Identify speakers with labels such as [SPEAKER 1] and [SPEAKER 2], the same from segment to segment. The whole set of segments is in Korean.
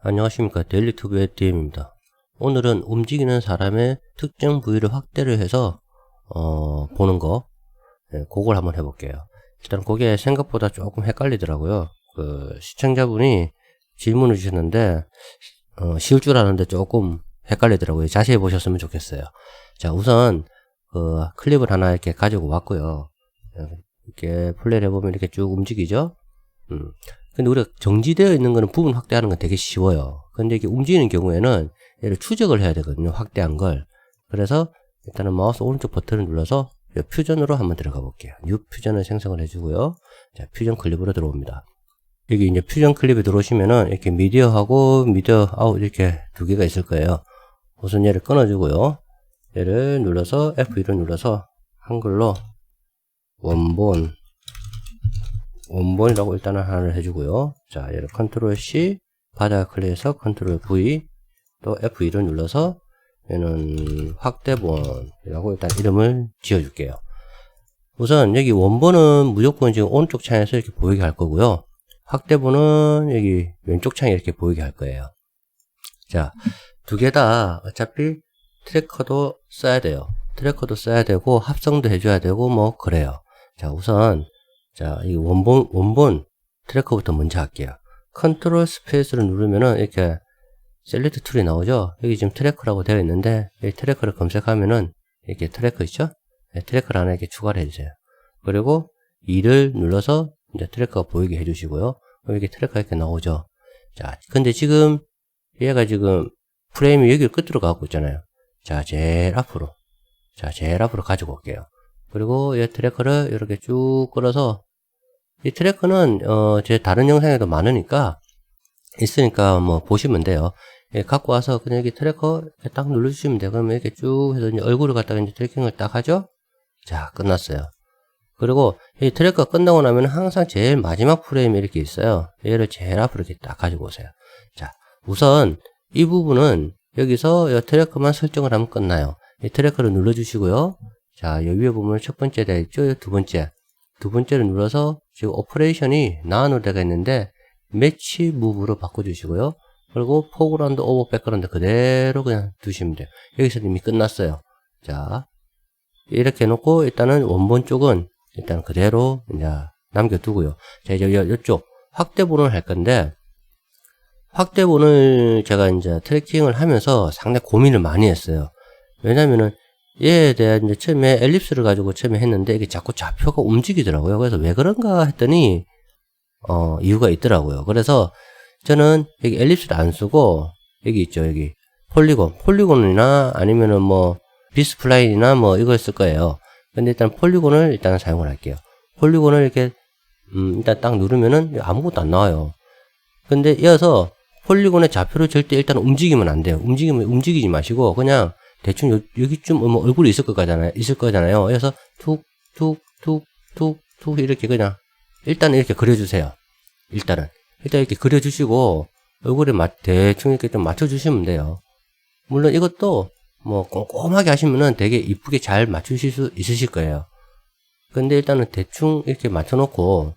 [SPEAKER 1] 안녕하십니까. 데일리튜브의 DM입니다. 오늘은 움직이는 사람의 특정 부위를 확대를 해서 보는 거, 그걸 한번 해볼게요. 일단 그게 생각보다 조금 헷갈리더라고요. 시청자분이 질문을 주셨는데 쉬울 줄 아는데 조금 헷갈리더라고요. 자세히 보셨으면 좋겠어요. 자, 우선 클립을 하나 이렇게 가지고 왔고요. 이렇게 플레이를 해보면 이렇게 쭉 움직이죠. 근데 우리가 정지되어 있는 거는 부분 확대하는 건 되게 쉬워요. 근데 이게 움직이는 경우에는 얘를 추적을 해야 되거든요. 확대한 걸. 그래서 일단은 마우스 오른쪽 버튼을 눌러서 퓨전으로 한번 들어가 볼게요. 뉴 퓨전을 생성을 해주고요. 자, 퓨전 클립으로 들어옵니다. 여기 이제 퓨전 클립에 들어오시면은 이렇게 미디어하고 미디어 아웃 이렇게 두 개가 있을 거예요. 우선 얘를 끊어주고요. 얘를 눌러서 F2를 눌러서 한글로 원본이라고 일단은 하나를 해주고요. 자, 얘를 컨트롤 C, 바닥 클릭해서 컨트롤 V, 또 F2를 눌러서 얘는 확대본이라고 일단 이름을 지어줄게요. 우선 여기 원본은 무조건 지금 오른쪽 창에서 이렇게 보이게 할 거고요. 확대본은 여기 왼쪽 창에 이렇게 보이게 할 거예요. 자, 두 개 다 어차피 트래커도 써야 돼요. 트래커도 써야 되고 합성도 해줘야 되고 뭐 그래요. 자, 우선 자, 이 원본 트래커부터 먼저 할게요. 컨트롤 스페이스를 누르면은 이렇게 셀렉트 툴이 나오죠. 여기 지금 트래커라고 되어 있는데 이 트래커를 검색하면은 이렇게 트래커 있죠. 네, 트래커를 하나 이렇게 추가를 해주세요. 그리고 2를 눌러서 이제 트래커가 보이게 해주시고요. 이렇게 트래커가 이렇게 나오죠. 자, 근데 지금 얘가 지금 프레임이 여기 끝으로 가고 있잖아요. 자, 제일 앞으로 가지고 올게요. 그리고 이 트래커를 이렇게 쭉 끌어서 이 트래커는 제 다른 영상에도 많으니까 있으니까 뭐 보시면 돼요. 예, 갖고 와서 그냥 여기 트래커 이렇게 딱 눌러주시면 돼요. 그러면 이렇게 쭉 해서 이제 얼굴을 갖다가 이제 트래킹을 딱 하죠. 자, 끝났어요. 그리고 이 트래커가 끝나고 나면 항상 제일 마지막 프레임이 이렇게 있어요. 얘를 제일 앞으로 이렇게 딱 가지고 오세요. 자, 우선 이 부분은 여기서 이 트래커만 설정을 하면 끝나요. 이 트래커를 눌러주시고요. 자, 여기 위에 보면 첫 번째 되어 있죠? 두 번째를 눌러서 지금 오퍼레이션이 나안으로 되어 있는데 매치 무브로 바꿔주시고요. 그리고 포그라운드 오버 백그라운드 그대로 그냥 두시면 돼요. 여기서 이미 끝났어요. 자, 이렇게 해놓고 일단은 원본 쪽은 일단 그대로 이제 남겨두고요. 자, 이제 이쪽 확대본을 할 건데 확대본을 제가 이제 트래킹을 하면서 상당히 고민을 많이 했어요. 왜냐면은 얘에 대한 이제 처음에 엘립스를 가지고 처음에 했는데 이게 자꾸 좌표가 움직이더라고요. 그래서 왜 그런가 했더니 이유가 있더라고요. 그래서 저는 여기 엘립스를 안 쓰고 여기 있죠. 여기 폴리곤이나 아니면은 뭐 비스플라인이나 뭐 이걸 쓸 거예요. 근데 일단 폴리곤을 일단 사용을 할게요. 폴리곤을 이렇게 일단 딱 누르면은 아무것도 안 나와요. 근데 이어서 폴리곤의 좌표를 절대 일단 움직이면 안 돼요. 움직이지 마시고 그냥 대충 여기쯤 뭐 얼굴이 있을 거잖아요. 그래서 툭 이렇게 그냥 일단 이렇게 그려주세요. 일단 이렇게 그려주시고 얼굴에 대충 이렇게 좀 맞춰주시면 돼요. 물론 이것도 뭐 꼼꼼하게 하시면은 되게 이쁘게 잘 맞추실 수 있으실 거예요. 근데 일단은 대충 이렇게 맞춰놓고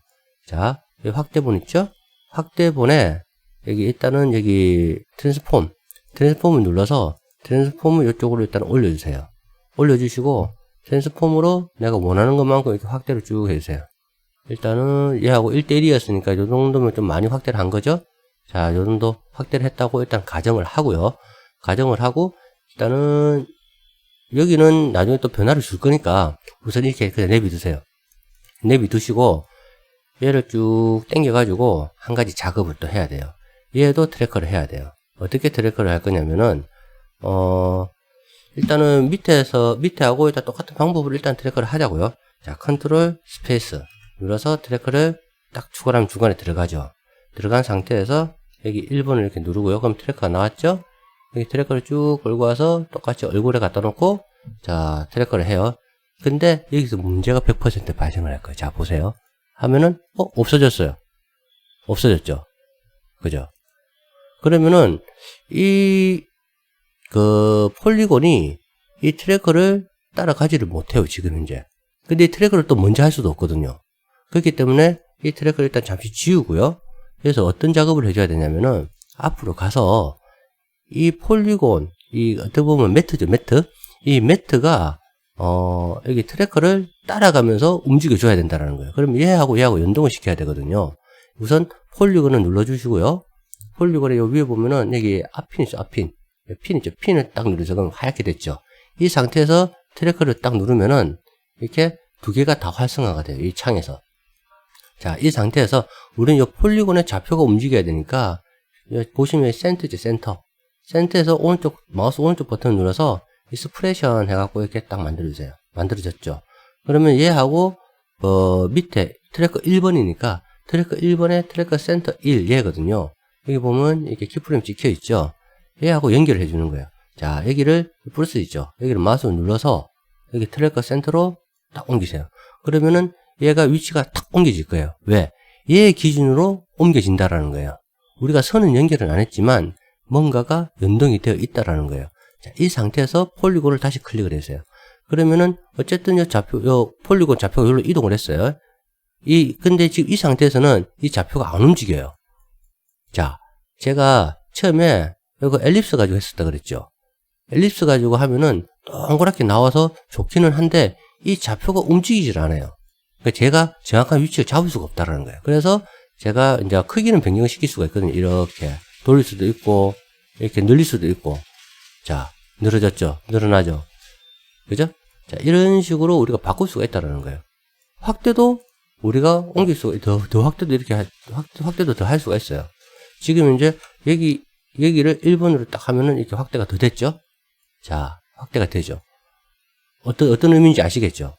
[SPEAKER 1] 자, 여기 확대본 있죠? 확대본에 여기 일단은 여기 트랜스폼을 눌러서 트랜스폼을 이쪽으로 일단 올려주세요. 올려주시고 트랜스폼으로 내가 원하는 것만큼 이렇게 확대를 쭉 해주세요. 일단은 얘하고 1:1이었으니까 요 정도면 좀 많이 확대를 한 거죠. 자, 요 정도 확대를 했다고 일단 가정을 하고요. 가정을 하고 일단은 여기는 나중에 또 변화를 줄 거니까 우선 이렇게 그냥 내비두세요. 내비두시고 얘를 쭉 당겨 가지고 한 가지 작업을 또 해야 돼요. 얘도 트래커를 해야 돼요. 어떻게 트래커를 할 거냐면은 일단은 밑에하고 일단 똑같은 방법으로 일단 트래커를 하자고요. 자, 컨트롤 스페이스 눌러서 트래커를 딱 추가를 하면 중간에 들어가죠. 들어간 상태에서 여기 1번을 이렇게 누르고요. 그럼 트래커가 나왔죠? 여기 트래커를 쭉 끌고 와서 똑같이 얼굴에 갖다 놓고 자, 트래커를 해요. 근데 여기서 문제가 100% 발생을 할 거예요. 자, 보세요. 하면은 없어졌어요. 없어졌죠? 그죠? 그러면은 폴리곤이 이 트래커를 따라가지를 못해요, 지금 현재. 근데 이 트래커를 또 먼저 할 수도 없거든요. 그렇기 때문에 이 트래커를 일단 잠시 지우고요. 그래서 어떤 작업을 해줘야 되냐면은 앞으로 가서 이 폴리곤, 이 어떻게 보면 매트죠, 매트. 이 매트가 여기 트래커를 따라가면서 움직여줘야 된다는 거예요. 그럼 얘하고 연동을 시켜야 되거든요. 우선 폴리곤을 눌러주시고요. 폴리곤의 요 위에 보면은 여기 앞핀 있죠, 앞핀. 핀 있죠, 핀을 딱 누르죠. 그럼 하얗게 됐죠. 이 상태에서 트래커를 딱 누르면은 이렇게 두 개가 다 활성화가 돼요. 이 창에서. 자, 이 상태에서 우리는 이 폴리곤의 좌표가 움직여야 되니까 보시면 센터죠, 센터. 센터에서 오른쪽 마우스 오른쪽 버튼을 눌러서 익스프레션 해갖고 이렇게 딱 만들어주세요. 만들어졌죠. 그러면 얘하고 밑에 트래커 1번이니까 트래커 1번에 트래커 센터 1 얘거든요. 여기 보면 이렇게 키프레임 찍혀 있죠. 얘하고 연결을 해주는 거예요. 자, 여기를 플러스 있죠. 여기를 마우스를 눌러서 여기 트래커 센터로 딱 옮기세요. 그러면은 얘가 위치가 딱 옮겨질 거예요. 왜? 얘 기준으로 옮겨진다라는 거예요. 우리가 선은 연결을 안 했지만 뭔가가 연동이 되어 있다라는 거예요. 자, 이 상태에서 폴리곤을 다시 클릭을 해주세요. 그러면은 어쨌든 요 폴리곤 좌표가 여기로 이동을 했어요. 근데 지금 이 상태에서는 이 좌표가 안 움직여요. 자, 제가 처음에 이거 엘립스 가지고 했었다 그랬죠. 엘립스 가지고 하면은 동그랗게 나와서 좋기는 한데 이 좌표가 움직이질 않아요. 그러니까 제가 정확한 위치를 잡을 수가 없다라는 거예요. 그래서 제가 이제 크기는 변경을 시킬 수가 있거든요. 이렇게 돌릴 수도 있고 이렇게 늘릴 수도 있고. 자, 늘어졌죠? 늘어나죠? 그죠? 자, 이런 식으로 우리가 바꿀 수가 있다라는 거예요. 확대도 우리가 옮길 수가, 더 확대도 이렇게, 확대도 더 할 수가 있어요. 지금 이제 여기를 1번으로 딱 하면은 이렇게 확대가 더 됐죠? 자, 확대가 되죠? 어떤 의미인지 아시겠죠?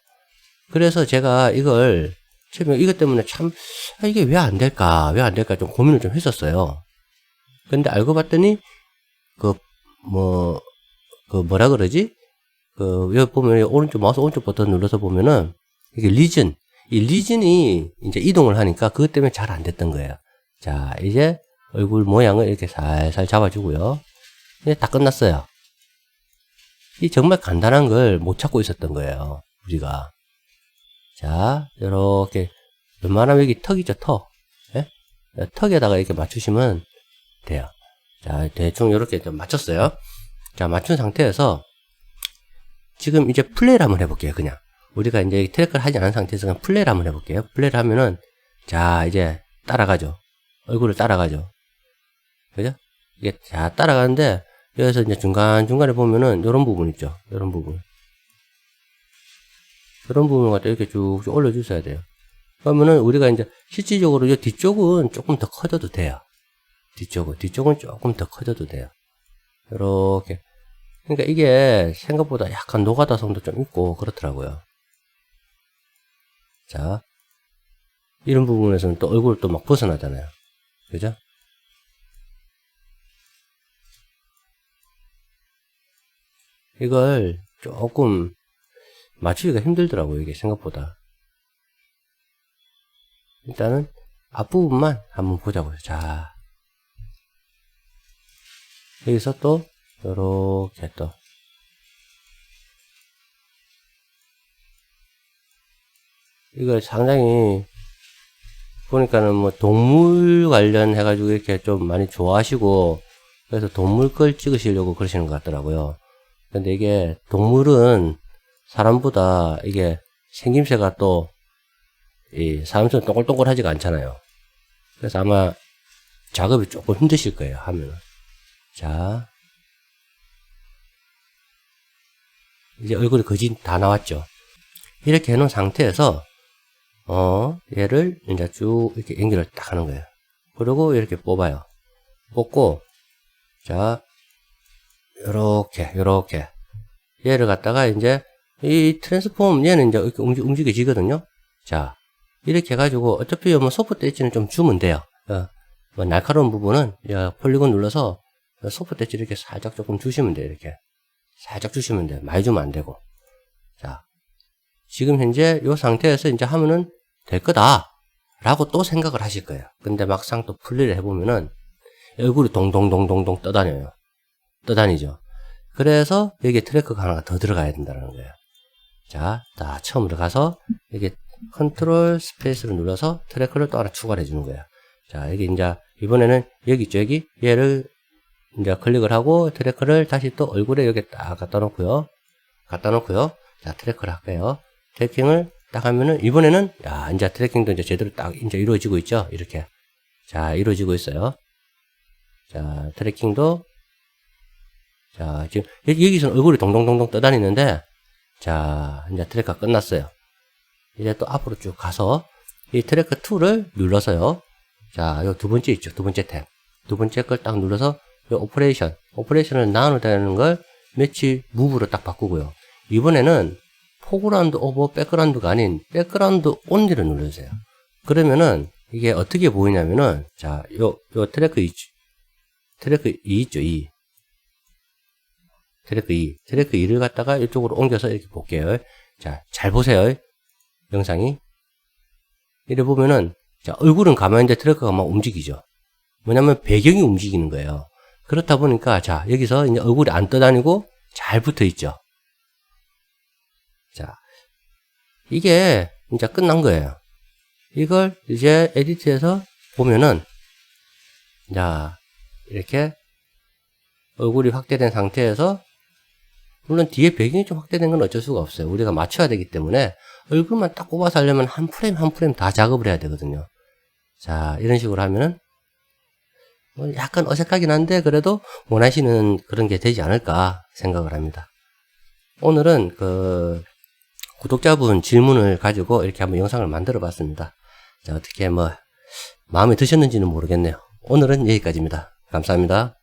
[SPEAKER 1] 그래서 제가 이걸, 처음에 이것 때문에 참, 이게 왜 안 될까 좀 고민을 좀 했었어요. 근데 알고 봤더니, 뭐라 그러지? 여기 보면 마우스 오른쪽 버튼 눌러서 보면은, 이게 이 리전이 이제 이동을 하니까 그것 때문에 잘 안 됐던 거예요. 자, 이제 얼굴 모양을 이렇게 살살 잡아주고요. 이제 다 끝났어요. 이 정말 간단한 걸 못 찾고 있었던 거예요. 우리가. 자, 요렇게, 웬만하면 여기 턱이죠, 턱. 예? 턱에다가 이렇게 맞추시면 돼요. 자, 대충 요렇게 좀 맞췄어요. 자, 맞춘 상태에서 지금 이제 플레이를 한번 해볼게요, 그냥. 우리가 이제 트래커를 하지 않은 상태에서 그냥 플레이를 한번 해볼게요. 플레이를 하면은, 자, 이제 따라가죠. 얼굴을 따라가죠. 그죠? 이게 자, 따라가는데, 여기서 이제 중간중간에 보면은, 요런 부분 있죠. 요런 부분. 요런 부분을 갖다 이렇게 쭉쭉 올려주셔야 돼요. 그러면은 우리가 이제 실질적으로 이 뒤쪽은 조금 더 커져도 돼요. 뒤쪽은 조금 더 커져도 돼요. 요렇게. 그러니까 이게 생각보다 약간 노가다성도 좀 있고 그렇더라고요. 자, 이런 부분에서는 또 얼굴 또 막 벗어나잖아요. 그죠? 이걸 조금 맞추기가 힘들더라고요, 이게 생각보다. 일단은 앞부분만 한번 보자고요. 자, 여기서 또 요렇게 또 이걸 상당히 보니까는 뭐 동물 관련해가지고 이렇게 좀 많이 좋아하시고 그래서 동물 걸 찍으시려고 그러시는 것 같더라고요. 근데 이게 동물은 사람보다 이게 생김새가 또 이 사람처럼 동글동글하지가 않잖아요. 그래서 아마 작업이 조금 힘드실 거예요, 하면은. 자, 이제 얼굴이 거진 다 나왔죠. 이렇게 해놓은 상태에서 얘를 이제 쭉 이렇게 연결을 딱 하는 거예요. 그리고 이렇게 뽑아요. 뽑고, 자, 요렇게 얘를 갖다가 이제 이 트랜스폼 얘는 이제 이렇게 움직여지거든요. 자, 이렇게 해가지고 어차피 뭐 소프트 엣지는 좀 주면 돼요. 뭐 날카로운 부분은 폴리곤 눌러서 소프트 엣지 이렇게 살짝 조금 주시면 돼요. 이렇게 살짝 주시면 돼요. 많이 주면 안 되고. 자, 지금 현재 이 상태에서 이제 하면은 될 거다 라고 또 생각을 하실 거예요. 근데 막상 또 플레이를 해보면은 얼굴이 동동동동동 떠다니죠. 그래서 여기에 트래커가 하나가 더 들어가야 된다는 거예요. 자, 다 처음으로 가서 여기 컨트롤 스페이스를 눌러서 트래커를 또 하나 추가를 해주는 거예요. 자, 여기 이제, 이번에는 여기 있죠, 여기? 얘를 이제 클릭을 하고 트래커를 다시 또 얼굴에 여기 딱 갖다 놓고요. 자, 트래커를 할게요. 트래킹을 딱 하면은, 이번에는, 야, 이제 트래킹도 이제 제대로 딱 이제 이루어지고 있죠? 이렇게. 자, 이루어지고 있어요. 자, 트래킹도, 자, 지금, 여기서는 얼굴이 동동동동 떠다니는데, 자, 이제 트래커가 끝났어요. 이제 또 앞으로 쭉 가서, 이 트래커 2를 눌러서요. 자, 요 두 번째 있죠? 두 번째 탭. 두 번째 걸 딱 눌러서, 요 오퍼레이션을 나누다는 걸 매치 무브로 딱 바꾸고요. 이번에는 포그라운드 오버 백그라운드가 아닌 백그라운드 온리를 눌러주세요. 그러면은 이게 어떻게 보이냐면은 자, 요 트래크 2 있죠, 2. 트래크 2를 갖다가 이쪽으로 옮겨서 이렇게 볼게요. 자, 잘 보세요. 영상이. 이래 보면은 자, 얼굴은 가만히 있는데 트래커가 막 움직이죠. 뭐냐면 배경이 움직이는 거예요. 그렇다 보니까 자, 여기서 이제 얼굴이 안 떠다니고 잘 붙어 있죠. 자, 이게 이제 끝난 거예요. 이걸 이제 에디트해서 보면은 자, 이렇게 얼굴이 확대된 상태에서 물론 뒤에 배경이 좀 확대된 건 어쩔 수가 없어요. 우리가 맞춰야 되기 때문에 얼굴만 딱 뽑아서 하려면 한 프레임 한 프레임 다 작업을 해야 되거든요. 자, 이런 식으로 하면은 약간 어색하긴 한데 그래도 원하시는 그런 게 되지 않을까 생각을 합니다. 오늘은 그 구독자분 질문을 가지고 이렇게 한번 영상을 만들어 봤습니다. 자, 어떻게 뭐 마음에 드셨는지는 모르겠네요. 오늘은 여기까지입니다. 감사합니다.